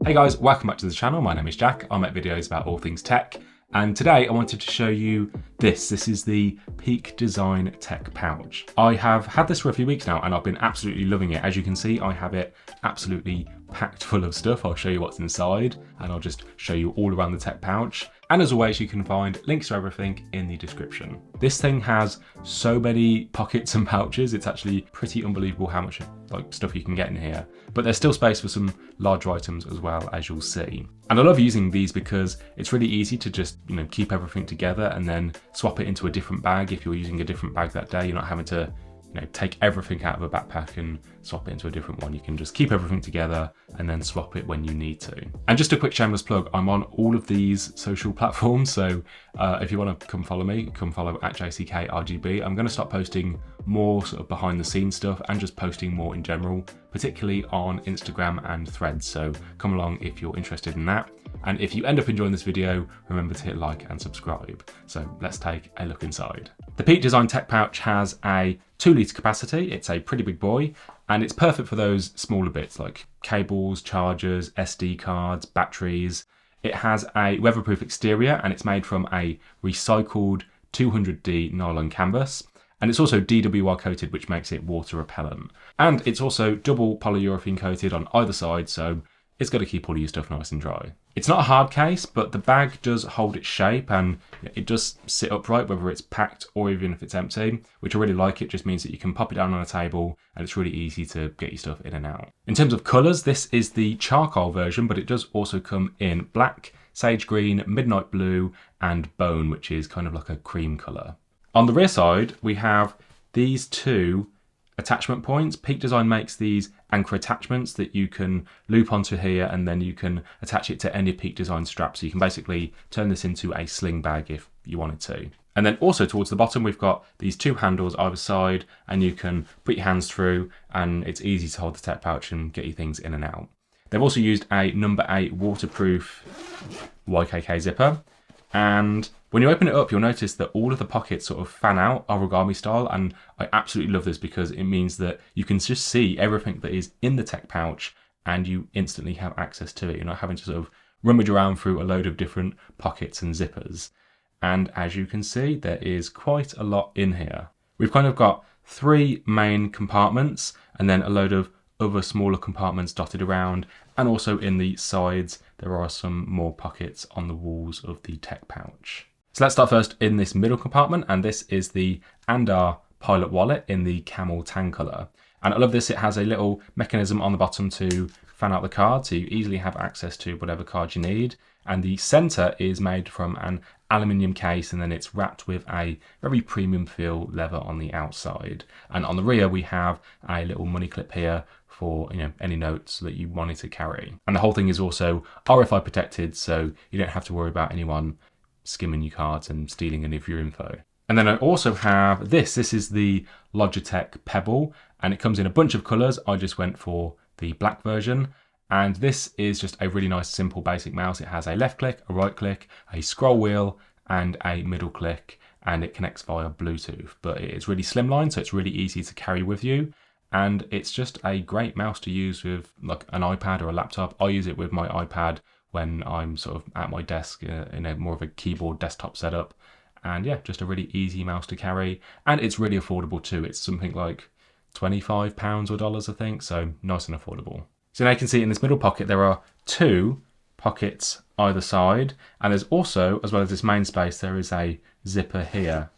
Hey guys, welcome back to the channel. My name is Jack. I make videos about all things tech, and today I wanted to show you this. This is the Peak Design Tech Pouch. I have had this for a few weeks now and I've been absolutely loving it. As you can see, I have it absolutely packed full of stuff. I'll show you what's inside and I'll just show you all around the tech pouch. And as always, you can find links to everything in the description. This thing has so many pockets and pouches. It's actually pretty unbelievable how much stuff you can get in here. But there's still space for some larger items as well, as you'll see. And I love using these because it's really easy to just, keep everything together and then swap it into a different bag. If you're using a different bag that day, you're not having to take everything out of a backpack and swap it into a different one. You can just keep everything together and then swap it when you need to. And just a quick shameless plug, I'm on all of these social platforms. So if you want to come follow me, come follow at JCKRGB. I'm going to start posting more sort of behind the scenes stuff and just posting more in general, particularly on Instagram and Threads. So come along if you're interested in that. And if you end up enjoying this video, remember to hit like and subscribe. So let's take a look inside. The Peak Design Tech Pouch has a 2-litre capacity. It's a pretty big boy, and it's perfect for those smaller bits like cables, chargers, SD cards, batteries. It has a weatherproof exterior and it's made from a recycled 200D nylon canvas. And it's also DWR coated, which makes it water repellent. And it's also double polyurethane coated on either side, so it's got to keep all your stuff nice and dry. It's not a hard case, but the bag does hold its shape and it does sit upright, whether it's packed or even if it's empty, which I really like. It just means that you can pop it down on a table and it's really easy to get your stuff in and out. In terms of colours, this is the charcoal version, but it does also come in black, sage green, midnight blue, and bone, which is kind of like a cream colour. On the rear side, we have these two attachment points. Peak Design makes these Anker attachments that you can loop onto here and then you can attach it to any Peak Design strap. So you can basically turn this into a sling bag if you wanted to. And then also towards the bottom, we've got these two handles either side and you can put your hands through and it's easy to hold the tech pouch and get your things in and out. They've also used a number 8 waterproof YKK zipper. And when you open it up, you'll notice that all of the pockets sort of fan out origami style. And I absolutely love this because it means that you can just see everything that is in the tech pouch and you instantly have access to it. You're not having to sort of rummage around through a load of different pockets and zippers. And as you can see, there is quite a lot in here. We've kind of got 3 main compartments and then a load of other smaller compartments dotted around, and also in the sides there are some more pockets on the walls of the tech pouch. So let's start first in this middle compartment, and this is the Anker Pilot Wallet in the camel tan colour. And I love this, it has a little mechanism on the bottom to fan out the card, so you easily have access to whatever card you need. And the centre is made from an aluminium case and then it's wrapped with a very premium feel leather on the outside. And on the rear we have a little money clip here for any notes that you wanted to carry. And the whole thing is also RFI protected, so you don't have to worry about anyone skimming your cards and stealing any of your info. And then I also have this. This is the Logitech Pebble and it comes in a bunch of colours. I just went for the black version. And this is just a really nice, simple, basic mouse. It has a left click, a right click, a scroll wheel, and a middle click, and it connects via Bluetooth. But it's really slimline, so it's really easy to carry with you. And it's just a great mouse to use with like an iPad or a laptop. I use it with my iPad when I'm sort of at my desk in a more of a keyboard desktop setup. And yeah, just a really easy mouse to carry. And it's really affordable too. It's something like £25 or dollars, I think. So nice and affordable. So now you can see in this middle pocket, there are 2 pockets either side. And there's also, as well as this main space, there is a zipper here.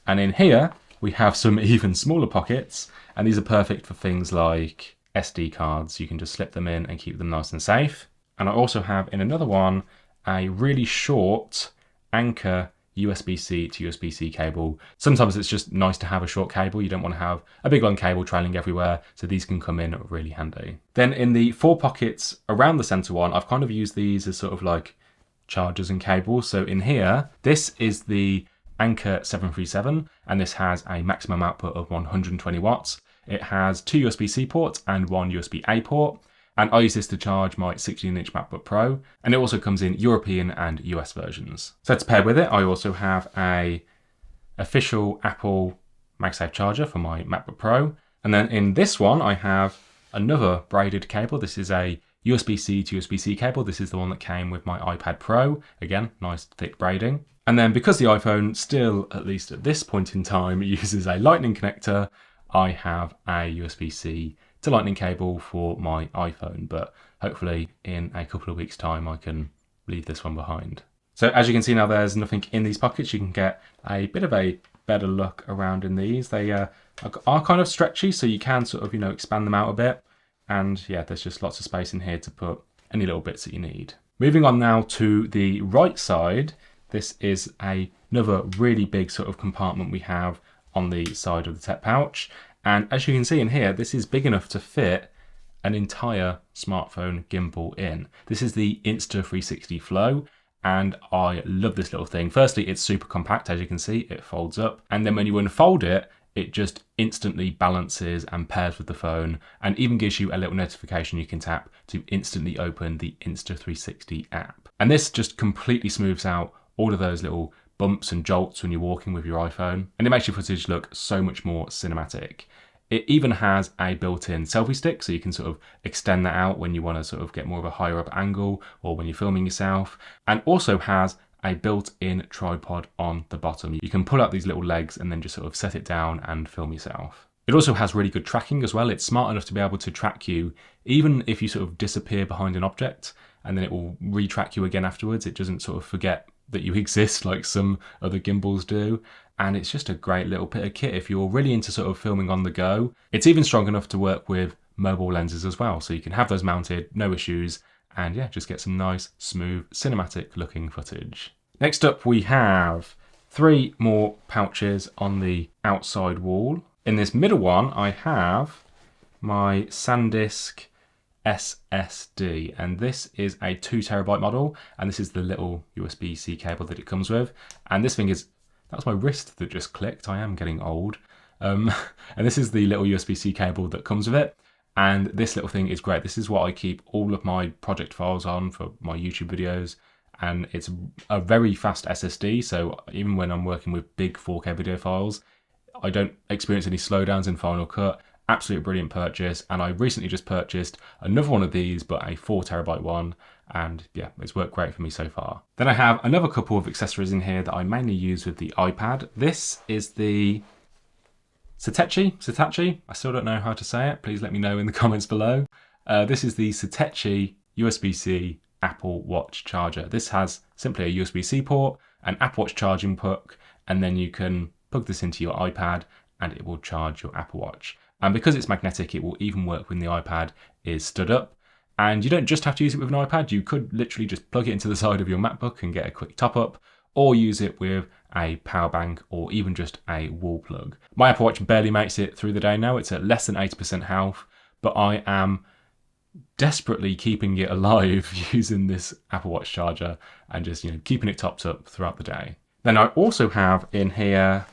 And in here, we have some even smaller pockets. And these are perfect for things like SD cards. You can just slip them in and keep them nice and safe. And I also have in another one, a really short Anker USB-C to USB-C cable. Sometimes it's just nice to have a short cable. You don't want to have a big long cable trailing everywhere, so these can come in really handy. Then in the 4 pockets around the center one, I've kind of used these as sort of like chargers and cables. So in here, this is the Anker 737, and this has a maximum output of 120 watts. It has 2 USB-C ports and 1 USB-A port. And I use this to charge my 16-inch MacBook Pro, and it also comes in European and US versions. So to pair with it, I also have a official Apple MagSafe charger for my MacBook Pro. And then in this one, I have another braided cable. This is a USB-C to USB-C cable. This is the one that came with my iPad Pro. Again, nice thick braiding. And then because the iPhone still, at least at this point in time, uses a lightning connector, I have a USB-C to lightning cable for my iPhone, but hopefully in a couple of weeks' time I can leave this one behind. So as you can see now, there's nothing in these pockets. You can get a bit of a better look around in these. They are kind of stretchy, so you can sort of, expand them out a bit. And yeah, there's just lots of space in here to put any little bits that you need. Moving on now to the right side, this is another really big sort of compartment we have on the side of the tech pouch. And as you can see in here, this is big enough to fit an entire smartphone gimbal in. This is the Insta360 Flow, and I love this little thing. Firstly, it's super compact, as you can see, it folds up. And then when you unfold it, it just instantly balances and pairs with the phone, and even gives you a little notification you can tap to instantly open the Insta360 app. And this just completely smooths out all of those little bumps and jolts when you're walking with your iPhone, and it makes your footage look so much more cinematic. It even has a built-in selfie stick, so you can sort of extend that out when you want to sort of get more of a higher up angle or when you're filming yourself, and also has a built-in tripod on the bottom. You can pull out these little legs and then just sort of set it down and film yourself. It also has really good tracking as well. It's smart enough to be able to track you even if you sort of disappear behind an object, and then it will retrack you again afterwards. It doesn't sort of forget that you exist like some other gimbals do. And it's just a great little bit of kit if you're really into sort of filming on the go. It's even strong enough to work with mobile lenses as well, so you can have those mounted, no issues, and yeah, just get some nice, smooth, cinematic looking footage. Next up, we have 3 more pouches on the outside wall. In this middle one, I have my SanDisk SSD, and this is a 2TB model, and this is the little USB-C cable that it comes with. And this thing is, that was my wrist that just clicked. I am getting old. And this is the little USB-C cable that comes with it. And this little thing is great. This is what I keep all of my project files on for my YouTube videos. And it's a very fast SSD. So even when I'm working with big 4K video files, I don't experience any slowdowns in Final Cut. Absolutely brilliant purchase. And I recently just purchased another one of these, but a 4TB one. And yeah, it's worked great for me so far. Then I have another couple of accessories in here that I mainly use with the iPad. This is the Satechi. I still don't know how to say it. Please let me know in the comments below. This is the Satechi USB-C Apple Watch charger. This has simply a USB-C port, an Apple Watch charging puck, and then you can plug this into your iPad and it will charge your Apple Watch. And because it's magnetic, it will even work when the iPad is stood up. And you don't just have to use it with an iPad. You could literally just plug it into the side of your MacBook and get a quick top up, or use it with a power bank or even just a wall plug. My Apple Watch barely makes it through the day now. It's at less than 80% health, but I am desperately keeping it alive using this Apple Watch charger and just, keeping it topped up throughout the day. Then I also have in here,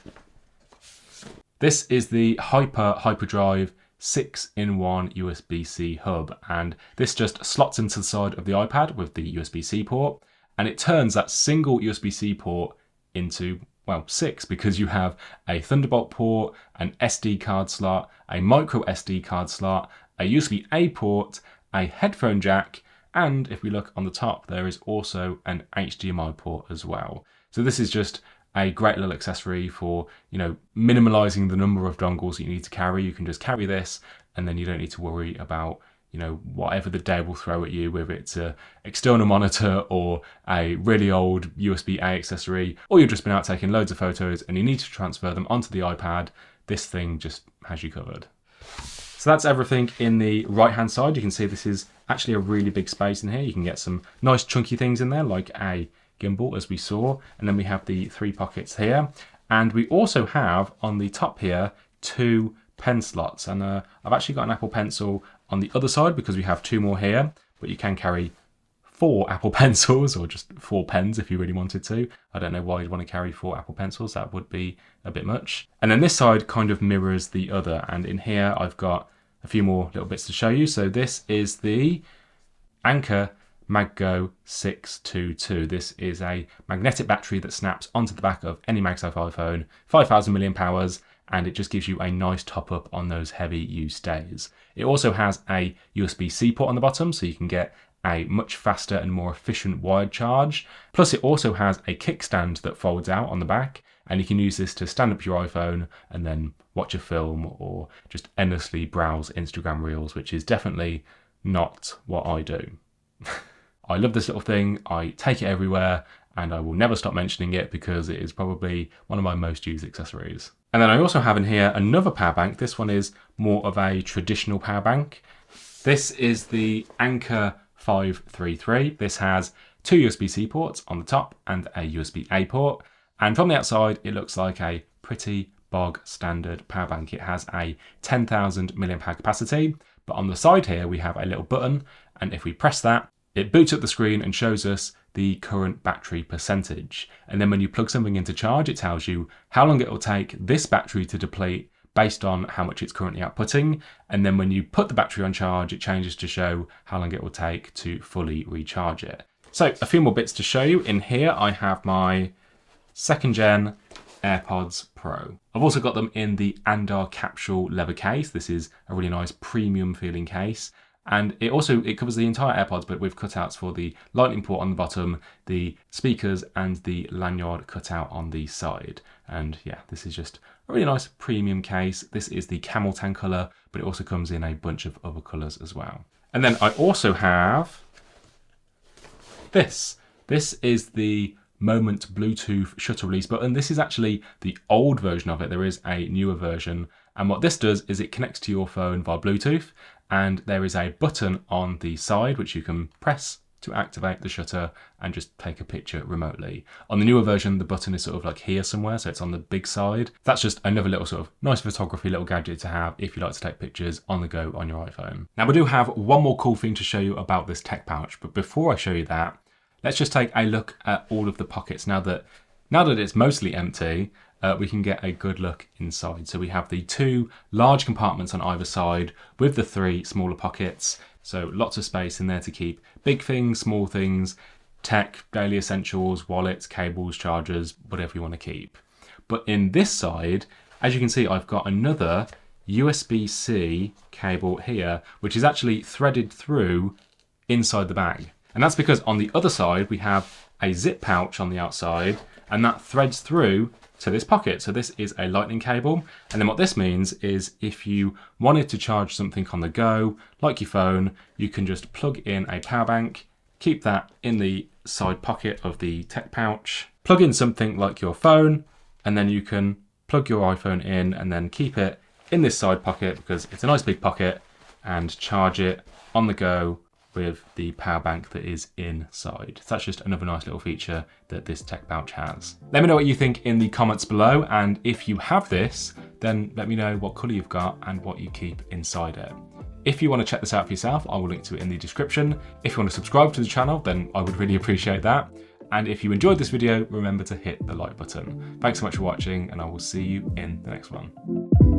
this is the Hyperdrive 6-in-1 USB-C hub, and this just slots into the side of the iPad with the USB-C port, and it turns that single USB-C port into, well, 6, because you have a Thunderbolt port, an SD card slot, a micro SD card slot, a USB-A port, a headphone jack, and if we look on the top, there is also an HDMI port as well. So this is just a great little accessory for, minimalizing the number of dongles that you need to carry. You can just carry this, and then you don't need to worry about, whatever the day will throw at you, whether it's an external monitor or a really old USB-A accessory, or you've just been out taking loads of photos and you need to transfer them onto the iPad. This thing just has you covered. So that's everything in the right-hand side. You can see this is actually a really big space in here. You can get some nice chunky things in there, like a gimbal, as we saw, and then we have the 3 pockets here, and we also have on the top here 2 pen slots, and I've actually got an Apple Pencil on the other side because we have 2 more here, but you can carry 4 Apple Pencils or just 4 pens if you really wanted to. I don't know why you'd want to carry 4 Apple Pencils, that would be a bit much. And then this side kind of mirrors the other, and in here I've got a few more little bits to show you. So this is the Anker MagGo 622. This is a magnetic battery that snaps onto the back of any MagSafe iPhone, 5,000 milliamp hours, and it just gives you a nice top up on those heavy use days. It also has a USB-C port on the bottom, so you can get a much faster and more efficient wired charge. Plus it also has a kickstand that folds out on the back, and you can use this to stand up your iPhone and then watch a film or just endlessly browse Instagram Reels, which is definitely not what I do. I love this little thing, I take it everywhere, and I will never stop mentioning it because it is probably one of my most used accessories. And then I also have in here another power bank. This one is more of a traditional power bank. This is the Anker 533. This has two USB-C ports on the top and a USB-A port. And from the outside, it looks like a pretty bog standard power bank. It has a 10,000 mAh capacity, but on the side here, we have a little button. And if we press that, it boots up the screen and shows us the current battery percentage. And then when you plug something into charge, it tells you how long it will take this battery to deplete based on how much it's currently outputting. And then when you put the battery on charge, it changes to show how long it will take to fully recharge it. So a few more bits to show you. In here, I have my 2nd gen AirPods Pro. I've also got them in the Anker capsule leather case. This is a really nice premium feeling case. And it covers the entire AirPods, but with cutouts for the lightning port on the bottom, the speakers, and the lanyard cutout on the side. And yeah, this is just a really nice premium case. This is the camel tan color, but it also comes in a bunch of other colors as well. And then I also have this. This is the Moment Bluetooth shutter release button. This is actually the old version of it. There is a newer version. And what this does is it connects to your phone via Bluetooth, and there is a button on the side which you can press to activate the shutter and just take a picture remotely. On the newer version, the button is sort of like here somewhere, so it's on the big side. That's just another little sort of nice photography little gadget to have if you like to take pictures on the go on your iPhone. Now we do have one more cool thing to show you about this tech pouch, but before I show you that, let's just take a look at all of the pockets. Now that it's mostly empty, we can get a good look inside. So we have the two large compartments on either side with the three smaller pockets. So lots of space in there to keep big things, small things, tech, daily essentials, wallets, cables, chargers, whatever you want to keep. But in this side, as you can see, I've got another USB-C cable here, which is actually threaded through inside the bag. And that's because on the other side, we have a zip pouch on the outside, and that threads through to this pocket. So this is a lightning cable. And then what this means is if you wanted to charge something on the go, like your phone, you can just plug in a power bank, keep that in the side pocket of the tech pouch, plug in something like your phone, and then you can plug your iPhone in and then keep it in this side pocket because it's a nice big pocket, and charge it on the go with the power bank that is inside. So that's just another nice little feature that this tech pouch has. Let me know what you think in the comments below, and if you have this, then let me know what colour you've got and what you keep inside it. If you want to check this out for yourself, I will link to it in the description. If you want to subscribe to the channel, then I would really appreciate that. And if you enjoyed this video, remember to hit the like button. Thanks so much for watching, and I will see you in the next one.